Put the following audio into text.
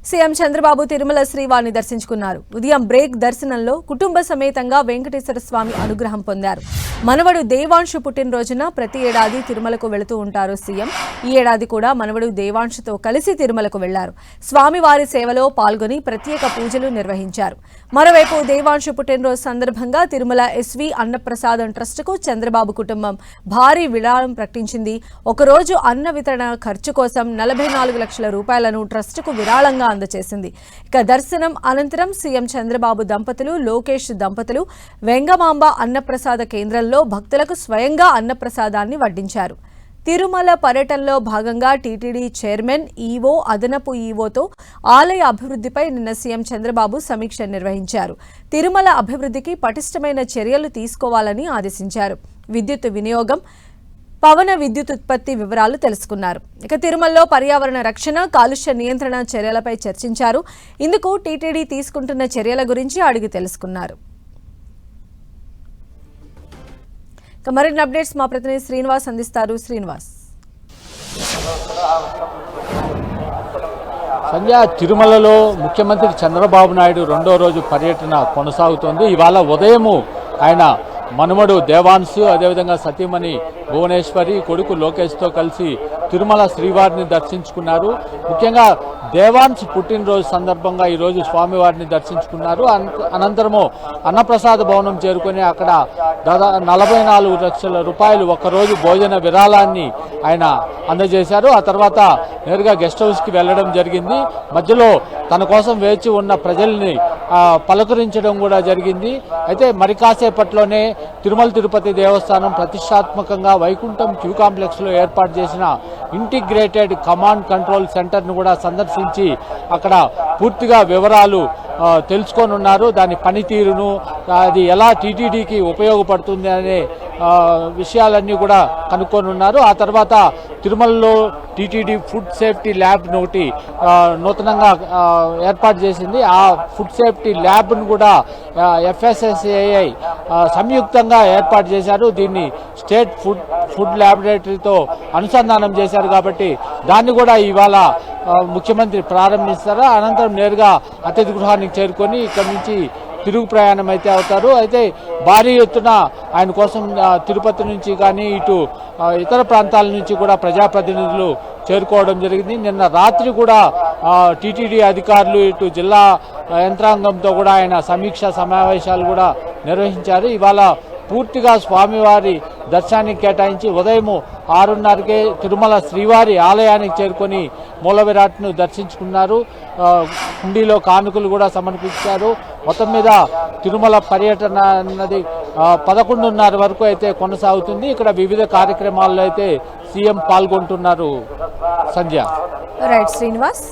CM Chandrababu Tirumala శ్రీవారిని దర్శించుకున్నారు. ఉదయం బ్రేక్ దర్శనంలో కుటుంబ సమేతంగా వెంకటేశ్వర స్వామి అనుగ్రహం పొందారు. మనవడు దేవాంశు పుట్టినరోజున ప్రతి ఏడాది తిరుమలకు వెళుతూ ఉంటారు సీఎం. ఈ ఏడాది కూడా మనవడు దేవాంశుతో కలిసి తిరుమలకు వెళ్లారు. స్వామివారి సేవలో పాల్గొని ప్రత్యేక పూజలు నిర్వహించారు. మరోవైపు దేవాంశు పుట్టినరోజు సందర్భంగా తిరుమల ఎస్వి అన్నప్రసాదం ట్రస్టుకు చంద్రబాబు కుటుంబం భారీ విరాళం ప్రకటించింది. ఒకరోజు అన్న వితరణ ఖర్చు కోసం 44 లక్షల రూపాయలను ట్రస్టుకు విరాళంగా అందజేసింది. ఇక దర్శనం అనంతరం సీఎం చంద్రబాబు దంపతులు, లోకేష్ దంపతులు వెంగమాంబ అన్నప్రసాద కేంద్రంలో భక్తులకు స్వయంగా అన్నప్రసాదాన్ని వడ్డించారు. తిరుమల పర్యటనలో భాగంగా టీటీడీ చైర్మన్, ఈవో, అదనపు ఈవోతో ఆలయ అభివృద్ధిపై నిన్న సీఎం చంద్రబాబు సమీక్ష నిర్వహించారు. తిరుమల అభివృద్ధికి పటిష్టమైన చర్యలు తీసుకోవాలని ఆదేశించారు. విద్యుత్ వినియోగం, పవన విద్యుత్ ఉత్పత్తి వివరాలు తెలుసుకున్నారు. ఇక తిరుమలలో పర్యావరణ రక్షణ, కాలుష్య నియంత్రణ చర్యలపై చర్చించారు. ఇందుకు టీటీడీ తీసుకుంటున్న చర్యల గురించి అడిగి తెలుసుకున్నారు. ఇక మరిన్ని అప్డేట్స్ మా ప్రతినిధి శ్రీనివాస్ అందిస్తారు. శ్రీనివాస్. సంధ్య, తిరుమలలో ముఖ్యమంత్రి చంద్రబాబు నాయుడు రెండో రోజు పర్యటన కొనసాగుతోంది. ఇవాళ ఉదయము ఆయన మనమడు దేవాంశు, అదేవిధంగా సతీమణి భువనేశ్వరి, కొడుకు లోకేష్తో కలిసి తిరుమల శ్రీవారిని దర్శించుకున్నారు. ముఖ్యంగా దేవాంశ్ పుట్టినరోజు సందర్భంగా ఈరోజు స్వామివారిని దర్శించుకున్నారు. అనంతరము అన్నప్రసాద భవనం చేరుకొని అక్కడ దాదాపు 44 లక్షల రూపాయలు ఒక్కరోజు భోజన విరాళాన్ని ఆయన అందజేశారు. ఆ తర్వాత నేరుగా గెస్ట్ హౌస్కి వెళ్ళడం జరిగింది. మధ్యలో తన కోసం వేచి ఉన్న ప్రజల్ని పలకరించడం కూడా జరిగింది. అయితే మరి కాసేపట్లోనే తిరుమల తిరుపతి దేవస్థానం ప్రతిష్టాత్మకంగా వైకుంఠం క్యూ కాంప్లెక్స్లో ఏర్పాటు చేసిన ఇంటిగ్రేటెడ్ కమాండ్ కంట్రోల్ సెంటర్ను కూడా సందర్శించి అక్కడ పూర్తిగా వివరాలు తెలుసుకోనున్నారు. దాని పనితీరును, అది ఎలా టీటీడీకి ఉపయోగపడుతుంది అనే విషయాలన్నీ కూడా కనుక్కొనున్నారు. ఆ తర్వాత తిరుమలలో టీటీడీ ఫుడ్ సేఫ్టీ ల్యాబ్ ఒకటి నూతనంగా ఏర్పాటు చేసింది. ఆ ఫుడ్ సేఫ్టీ ల్యాబ్ను కూడా FSSAI సంయుక్తంగా ఏర్పాటు చేశారు. దీన్ని స్టేట్ ఫుడ్ ల్యాబొరేటరీతో అనుసంధానం చేశారు కాబట్టి దాన్ని కూడా ఇవాళ ముఖ్యమంత్రి ప్రారంభిస్తారు. అనంతరం నేరుగా అతిథి గృహానికి చేరుకొని ఇక్కడి నుంచి తిరుగు ప్రయాణం అయితే అవుతారు. అయితే భారీ ఎత్తున ఆయన కోసం తిరుపతి నుంచి కానీ ఇటు ఇతర ప్రాంతాల నుంచి కూడా ప్రజాప్రతినిధులు చేరుకోవడం జరిగింది. నిన్న రాత్రి కూడా టీటీడీ అధికారులు, ఇటు జిల్లా యంత్రాంగంతో కూడా ఆయన సమీక్షా సమావేశాలు కూడా నిర్వహించారు. ఇవాళ పూర్తిగా స్వామివారి దర్శనానికి కేటాయించి ఉదయం 6:30కే తిరుమల శ్రీవారి ఆలయానికి చేరుకొని మూల విరాట్ను దర్శించుకున్నారు. హుండీలో కానుకలు కూడా సమర్పించారు. మొత్తం మీద తిరుమల పర్యటన అన్నది 11:30 వరకు అయితే కొనసాగుతుంది. ఇక్కడ వివిధ కార్యక్రమాల్లో అయితే సీఎం పాల్గొంటున్నారు. సంధ్య. రైట్ శ్రీనివాస్.